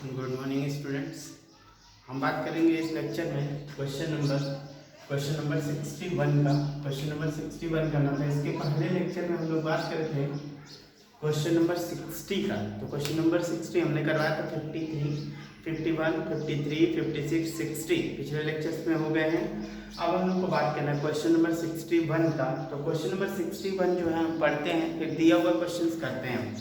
Good morning students. हम बात करेंगे इस लेक्चर में क्वेश्चन नंबर 61 का। क्वेश्चन नंबर 61 करना था। इसके पहले लेक्चर में हम लोग बात कर रहे थे क्वेश्चन नंबर 60 का। तो क्वेश्चन नंबर 60 हमने करवाया था 53, 51, 53, 56, 60 पिछले लेक्चर्स में हो गए हैं। अब हम लोग को बात करना है क्वेश्चन नंबर 61 का। तो क्वेश्चन नंबर 61 जो है हम पढ़ते हैं, फिर दिया हुआ क्वेश्चन करते हैं।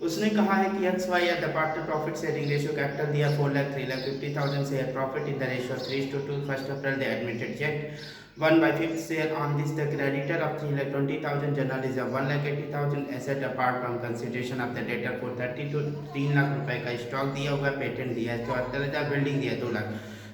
उसने कहा है कि X Y at the part profit sharing ratio capital दिया 4,03,50,000 share profit in the ratio 3:2 first April they admitted check 1/5 share on this the creditor of 3,20,000 general reserve 1,80,000 asset apart from consideration of the debtor for 30 to 3 lakh रुपए का stock दिया हुआ, patent दिया है 74,000, building दिया 2 लाख।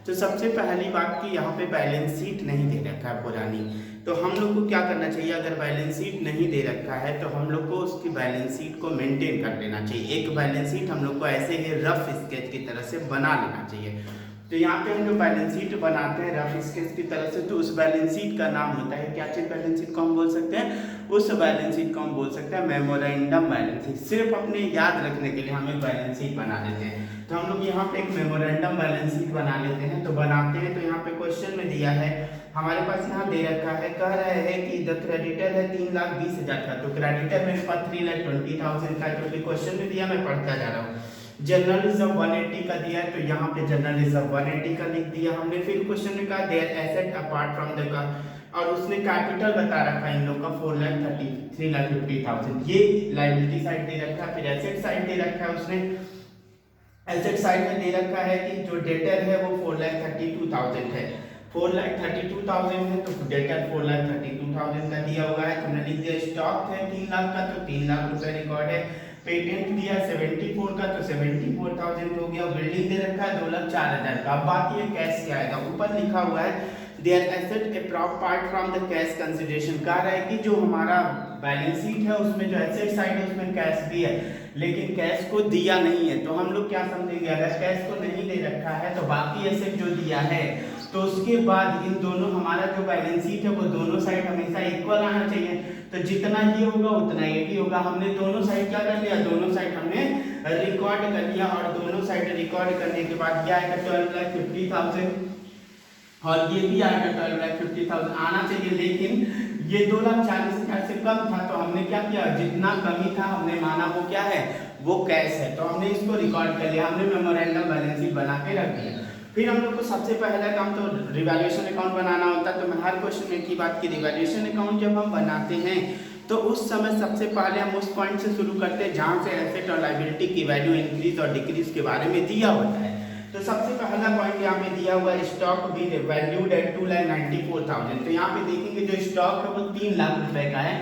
तो सबसे पहली बात कि यहाँ पे बैलेंस शीट नहीं दे रखा है पुरानी। तो हम लोग को क्या करना चाहिए, अगर बैलेंस शीट नहीं दे रखा है तो हम लोग को उसकी बैलेंस शीट को मेंटेन कर लेना चाहिए। एक बैलेंस शीट हम लोग को ऐसे ही रफ स्केच की तरह से बना लेना चाहिए। तो यहाँ पे हम जो बैलेंस शीट बनाते हैं रफ स्केच की तरह से, तो उस बैलेंस शीट का नाम होता है क्या चीज? बैलेंस शीट को हम बोल सकते हैं, उस बैलेंस शीट को हम बोल सकते हैं मेमोरेंडम बैलेंस शीट। सिर्फ अपने याद रखने के लिए हम एक बैलेंस शीट बना लेते हैं। तो हम लोग यहाँ पे एक मेमोरेंडम बैलेंस शीट बना लेते हैं। तो बनाते हैं, तो यहाँ पे क्वेश्चन में दिया है हमारे पास, यहाँ दे रखा है, कह रहे हैं कि द क्रेडिटर है 3,20,000 का। तो क्रेडिटर मेरे पास 3,20,000 का, क्योंकि क्वेश्चन में दिया मैं पढ़ता जा रहा हूँ। जनरल रिजर्व 180 का दिया है, तो यहाँ पे जनरल रिजर्व 180 का लिख दिया हमने। फिर क्वेश्चन में कहा their asset apart from the का, और उसने कैपिटल बता रखा है इन लोग का 4,30,3,50,000। ये लायबिलिटी साइड दे रखा है। फिर एसेट साइड दे रखा है उसने। एसेट साइड में दे रखा है कि जो डेटर है वो 4,32,000 है। 4,32,000 है, तो डेटर 4,32,000 का दिया हुआ है। तो हमने लिख दिया स्टॉक है 3 लाख का, तो 3 लाख रुपए रिकॉर्ड है। पेटेंट दिया 74 का, तो 74,000 हो गया। बिल्डिंग दे रखा है 2,04,000 का। अब बात ये कैश से आएगा, ऊपर लिखा हुआ है their asset apart from the cash consideration. कह रहा है कि जो हमारा बैलेंस शीट है उसमें जो एसेट साइड है उसमें कैश भी है, लेकिन कैश को दिया नहीं है। तो हम लोग क्या समझेंगे, अगर कैश को नहीं दे रखा है तो बाकी एसेट जो दिया है, तो उसके बाद इन दोनों हमारा जो बैलेंस शीट है वो दोनों साइड हमेशा इक्वल आना चाहिए। तो जितना ये होगा उतना ये भी होगा। हमने दोनों साइड क्या कर लिया, दोनों साइड हमने रिकॉर्ड कर लिया। और दोनों साइड रिकॉर्ड करने के बाद क्या आएगा 12,50,000, और ये भी आएगा 12,50,000 आना चाहिए। लेकिन ये 2,40,000 से कम था, तो हमने क्या किया, जितना कमी था हमने माना वो क्या है, वो कैश है। तो हमने इसको रिकॉर्ड कर लिया, हमने मेमोरेंडम बैलेंस शीट बना के रख दिया। फिर हम लोग को सबसे पहला काम तो रिवैल्यूएशन अकाउंट बनाना होता है। तो मैं हर क्वेश्चन में की बात की, रिवैल्यूएशन अकाउंट जब हम बनाते हैं तो उस समय सबसे पहले हम उस पॉइंट से शुरू करते हैं जहाँ से एसेट और लायबिलिटी की वैल्यू इंक्रीज और डिक्रीज के बारे में दिया होता है। तो सबसे पहला पॉइंट यहाँ पे दिया हुआ है स्टॉक भी वैल्यूड एट 2,94,000। तो यहाँ पे देखेंगे जो स्टॉक है वो 3 लाख रुपए का है,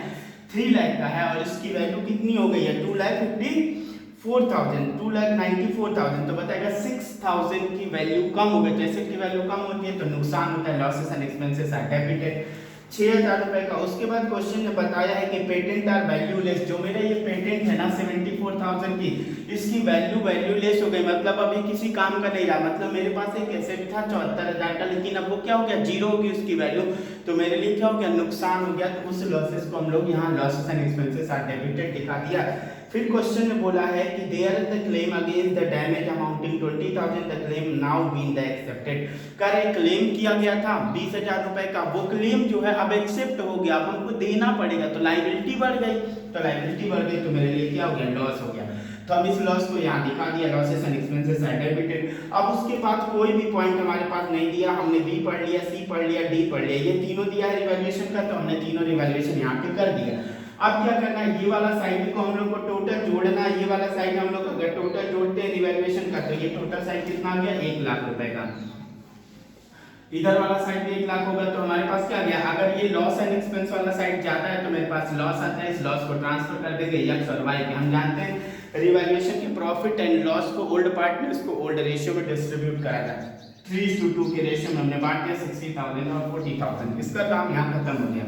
3 लाख का है, और इसकी वैल्यू कितनी हो गई है 2,54,000, 2,94,000। तो बताएगा 6,000 की वैल्यू कम हो गई। जैसे की वैल्यू कम होती है तो नुकसान होता है, losses and expenses are debited 6,000 रुपए का। उसके बाद क्वेश्चन ने बताया है कि पेटेंट आर वैल्यूलेस। जो मेरा ये पेटेंट है ना 74,000 की, इसकी वैल्यू लेस हो गई, मतलब अभी किसी काम का नहीं रहा। मतलब मेरे पास एक एसेट था 74,000 का, लेकिन अब वो क्या हो गया, जीरो हो गई उसकी वैल्यू। तो मेरे लिए क्या हो गया, नुकसान हो गया। तो उस लॉसेस को हम लोग यहाँ losses and expenses are debited दिखा दिया। फिर क्वेश्चन में बोला है कि there the claim against the damage amounting 20,000 the claim now been the accepted. कर एक क्लेम किया गया था 20,000 रुपए का, वो क्लेम जो है अब एक्सेप्ट हो गया, अब हमको देना पड़ेगा। तो लायबिलिटी बढ़ गई, तो लायबिलिटी बढ़ गई तो मेरे लिए क्या हो गया, लॉस हो गया। तो हम इस लॉस को यहाँ दिखा दिया, losses and expenses are debited. अब उसके बाद कोई भी पॉइंट हमारे पास नहीं दिया, हमने बी पढ़ लिया, सी पढ़ लिया, डी पढ़ लिया, ये तीनों दिया है रिवैल्यूएशन का, तो हमने तीनों रिवैल्यूएशन यहाँ पे कर दिया। अब क्या करना है, ये वाला साइड को हम लोग को टोटल जोड़ना है। ये वाला साइड हम लोग अगर टोटल जोड़ते हैं रिवैल्यूएशन का, तो ये टोटल साइड कितना आ गया, 1 लाख रुपए का। इधर वाला साइड भी 1 लाख होगा, तो हमारे पास क्या गया, अगर ये लॉस एंड एक्सपेंस वाला साइड जाता है तो मेरे पास लॉस आता है, इस लॉस को ट्रांसफर कर देंगे एक्स और वाई के। हम जानते हैं रिवैल्यूएशन के प्रॉफिट एंड लॉस को ओल्ड पार्ट में उसको ओल्ड रेशियो में डिस्ट्रीब्यूट करा जाता है। 3:2 के रेशियो में हमने बांट दिया 60,000 और 40,000। इसका काम यहाँ खत्म हो गया।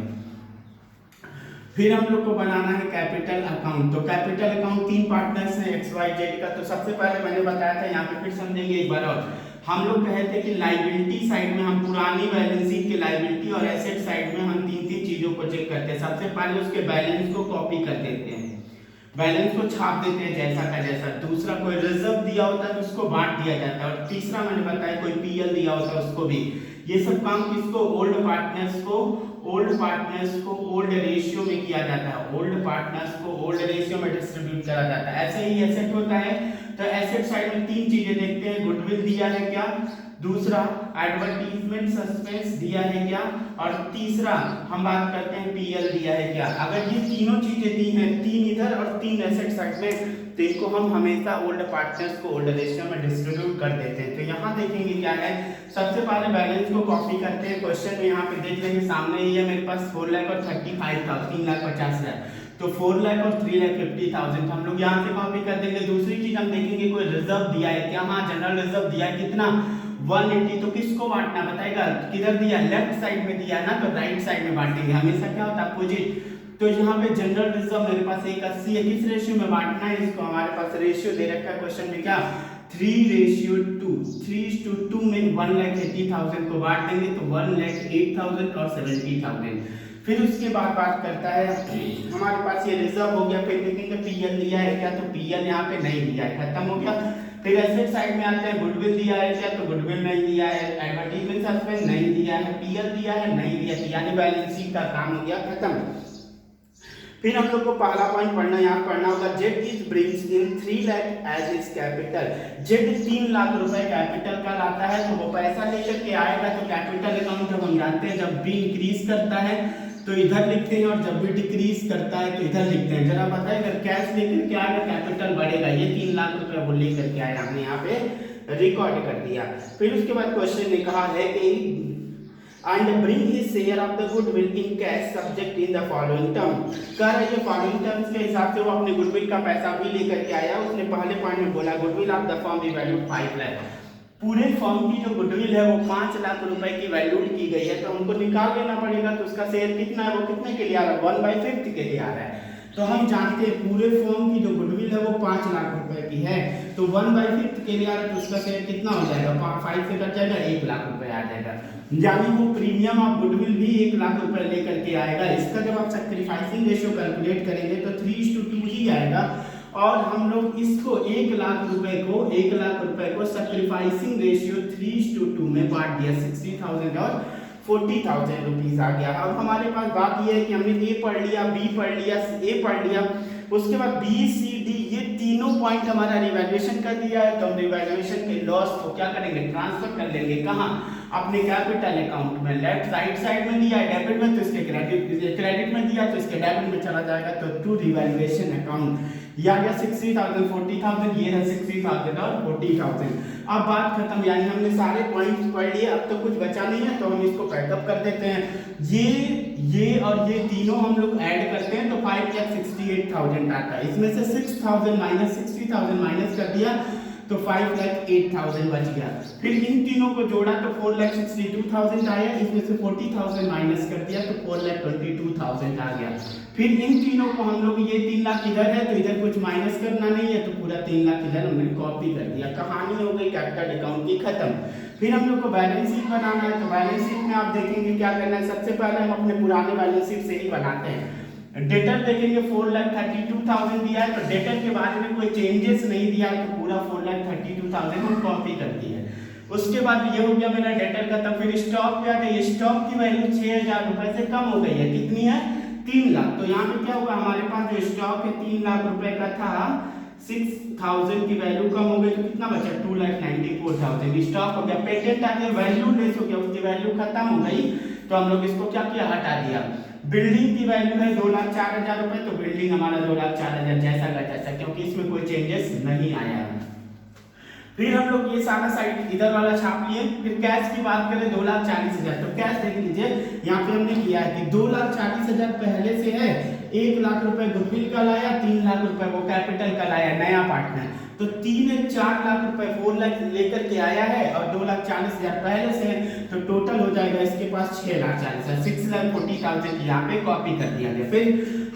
फिर हम लोग को बनाना है कैपिटल अकाउंट। तो कैपिटल अकाउंट 3 पार्टनर्स हैं एक्स वाई जेड का। तो सबसे पहले मैंने बताया था, यहाँ पे फिर समझेंगे एक बार और। हम लोग कहे थे कि लायबिलिटी साइड में हम पुरानी बैलेंस शीट की लायबिलिटी और एसेट साइड में हम 3 चीजों को चेक करते हैं। सबसे पहले उसके बैलेंस को कॉपी कर देते हैं, बैलेंस को छाप देते हैं जैसा का जैसा। दूसरा कोई रिजर्व दिया होता है तो उसको बांट दिया जाता है। और तीसरा मैंने बताया कोई पीएल दिया होता है उसको भी। ये सब काम किसको, ओल्ड पार्टनर्स को ओल्ड रेशियो में किया जाता है। ओल्ड पार्टनर्स को ओल्ड रेशियो में डिस्ट्रीब्यूट करा जाता है। ऐसे ही एसेट होता है तो एसेट साइड में तीन चीजें देखते हैं, गुडविल दिया है क्या, दूसरा एडवर्टाइजमेंट सस्पेंस दिया है क्या, और तीसरा हम बात करते हैं पीएल दिया है क्या। अगर ये तीनों चीजें दी हैं, तीन इधर और तीन एसेट साइड में, तो इनको हम हमेशा ओल्ड पार्टनर्स को ओल्ड रेशियो में डिस्ट्रीब्यूट कर देते हैं। तो यहाँ देखेंगे क्या है, सबसे पहले बैलेंस को कॉपी करते हैं। क्वेश्चन में यहाँ पे देख लेंगे, सामने ही है मेरे पास 4,35,000, 3,50,000, तो 4,00,000 और 3,50,000 हम लोग यहाँ से कॉपी कर देंगे। दूसरी चीज हम देखेंगे कोई रिजर्व दिया है क्या, हाँ जनरल रिजर्व दिया है कितना, 180। तो किसको बांटना बताएगा, किधर दिया, लेफ्ट साइड में दिया ना, तो राइट साइड में बांटेंगे। हमेशा क्या होता है अपोजिट। तो यहाँ पे जनरल रिजर्व मेरे पास 180 है, किस रेशियो में बांटना है इसको, हमारे पास रेशियो दे रखा है क्वेश्चन में क्या, 3:2, 3:2 में 1,80,000 को बांट देंगे तो 1,08,000 और 70,000। फिर उसके बाद बात करता है हमारे पास ये रिजर्व हो गया। फिर देखेंगे पीएल दिया है क्या, तो पीएल यहाँ पे नहीं दिया है, खत्म हो गया। फिर एसेट साइड में आते हैं, गुडविल दिया है क्या, तो गुडविल नहीं दिया है, एडवर्टाइजमेंट सस्पेंस नहीं दिया है, पीएल दिया है नहीं दिया, यानी बैलेंस शीट का काम हो गया खत्म। फिर हम लोग को पहला पॉइंट पढ़ना, यहाँ पढ़ना होगा, Z is brings in 3 lakh as is capital. Z 3 lakh रुपए कैपिटल का लाता है, तो वो पैसा लेकर के आएगा। तो कैपिटल अकाउंट जब हम जानते हैं, जब भी इंक्रीज करता है तो इधर लिखते हैं, और जब भी डिक्रीज करता है तो इधर लिखते हैं। जरा बताइए, अगर कैश लेकर के आएगा कैपिटल बढ़ेगा, ये 3 लाख रुपए वो लेकर के आया, हमने यहाँ पे रिकॉर्ड कर दिया। फिर उसके बाद क्वेश्चन ने कहा है कि and bring his share of the goodwill in cash subject in the following term। कह रहा है ये following terms के हिसाब से वो अपने गुडविल का पैसा भी लेकर के आया। उसने पहले पॉइंट में बोला goodwill of the firm is valued 5 lakh. पूरे फर्म की जो गुडविल है वो 5 लाख रुपए की वैल्यूड की गई है, तो हमको निकाल लेना पड़ेगा। तो उसका शेयर कितना है, वो कितने के लिए आ रहा है, 1/5 के लिए आ रहा है। तो हम जानते हैं पूरे फर्म की जो गुडविल है वो 5 लाख रुपए की है, तो 1/5 के लिए आ रहा है, तो उसका शेयर कितना हो जाएगा, 5 से कट जाएगा, 1 लाख रुपए आ जाएगा। यानी वो प्रीमियम ऑफ गुडविल भी 1 लाख रुपए लेकर के आएगा। इसका जब आप सैक्रिफाइसिंग रेशियो कैलकुलेट करेंगे तो 3:2 ही आएगा। और हम लोग इसको 1 लाख रुपए को सैक्रिफाइसिंग रेशियो 3:2 में बांट दिया, 60,000 और 40,000 रुपीज आ गया। अब हमारे पास बात यह है कि हमने ए पढ़ लिया, बी पढ़ लिया, ए पढ़ लिया, उसके बाद बी सी डी ये तीनों पॉइंट हमारा रिवैल्यूएशन कर दिया है। तो हम रिवैल्यूएशन के लॉस को क्या करेंगे, ट्रांसफर कर लेंगे, कहाँ, अपने कैपिटल अकाउंट में। लेफ्ट राइट साइड में दिया है डेबिट में, तो इसके क्रेडिट में दिया तो इसके डेबिट में चला जाएगा। तो टू रिवैल्यूएशन अकाउंट ये आ गया 60,000, 40,000, ये है 60,000 और 40,000। अब बात खत्म, यानी हमने सारे पॉइंट्स पढ़ लिए, अब तो कुछ बचा नहीं है, तो हम इसको पैकअप कर देते हैं। ये और ये तीनों हम लोग ऐड करते हैं तो 5,68,000 आता है। इसमें से 6,000 माइनस 60,000 माइनस कर दिया तो 5,08,000 बच गया। फिर इन तीनों को जोड़ा तो 4,62,000 आया, इसमें से 40,000 माइनस कर दिया तो 4,22,000 आ गया। फिर इन तीनों को हम लोग, ये 3 लाख इधर है तो इधर कुछ माइनस करना नहीं है, तो पूरा 3 लाख इधर हमने कॉपी कर दिया। कहानी हो गई कैपिटल अकाउंट की खत्म। फिर हम लोग को बैलेंस शीट बनाना है, तो बैलेंस शीट में आप देखेंगे क्या करना है, सबसे पहले हम अपने पुराने बैलेंस शीट से ही बनाते हैं। डेटर देखेंगे 4,32,000 दिया है, तो डेटर के बारे में कोई चेंजेस नहीं दिया है, तो पूरा 4,32,000 हम कॉपी कर दिए। उसके बाद ये हो गया मेरा डेटर का। तब फिर स्टॉक पे आ गए, स्टॉक की वैल्यू 6,000 रुपए से कम हो गई है, कितनी है, 3 लाख। तो यहाँ पे क्या हुआ, हमारे पास जो स्टॉक है 3 लाख रुपए का था, 6,000 की वैल्यू कम हो गई, तो कितना बचा, 2,94,000 स्टॉक हो गया। पेटेंट आ गया, वैल्यू लेस हो गया, उसकी वैल्यू खत्म हो गई, तो हम लोग इसको क्या किया, हटा दिया। बिल्डिंग की वैल्यू है 2,04,000 रुपए, तो बिल्डिंग हमारा 2,04,000 जैसा का जैसा, क्योंकि इसमें कोई चेंजेस नहीं आया। फिर हम लोग ये सारा साइड इधर वाला छाप लिए। फिर कैश की बात करें 2,40,000, तो कैश देख लीजिए यहाँ पे हमने किया है कि 2,40,000 पहले से है, 1 लाख रुपए गुडविल का लाया, 3 लाख रुपए वो कैपिटल का लाया, नया पार्टनर, तो 4 लाख रुपए 4 लाख लेकर के आया है, और 2,40,000 पहले से है, तो टोटल हो जाएगा इसके पास 6,40,000, 6,40,000 यहाँ पे कॉपी कर दिया गया। फिर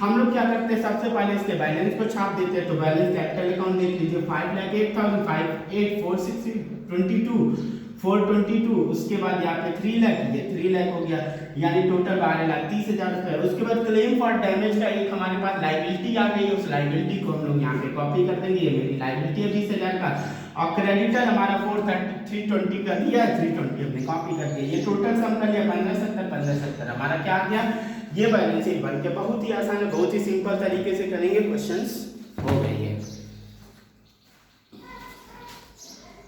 हम लोग क्या करते हैं, सबसे पहले इसके बैलेंस को छाप देते हैं। तो बैलेंस कैपिटल अकाउंट देख लीजिए, 5,08,000, 5,8,4,6,22, 422, उसके बाद यहाँ पे 3 लाख, ये 3 लाख हो गया, यानी टोटल 12,30,000 रुपये। उसके बाद क्लेम फॉर डैमेज का एक हमारे पास लाइबिलिटी आ गई, उस लाइबिलिटी को हम लोग यहाँ पे कॉपी कर देंगे, ये मेरी लाइबिलिटी है 20,000 का, और क्रेडिटर हमारा 320 का दिया है, 320 हमने कॉपी कर दिया। ये टोटल सम कर लिया 1570 हमारा क्या आ गया, ये बैलेंस शीट बन के बहुत ही आसान है, बहुत ही सिंपल तरीके से करेंगे, क्वेश्चंस हो गई है।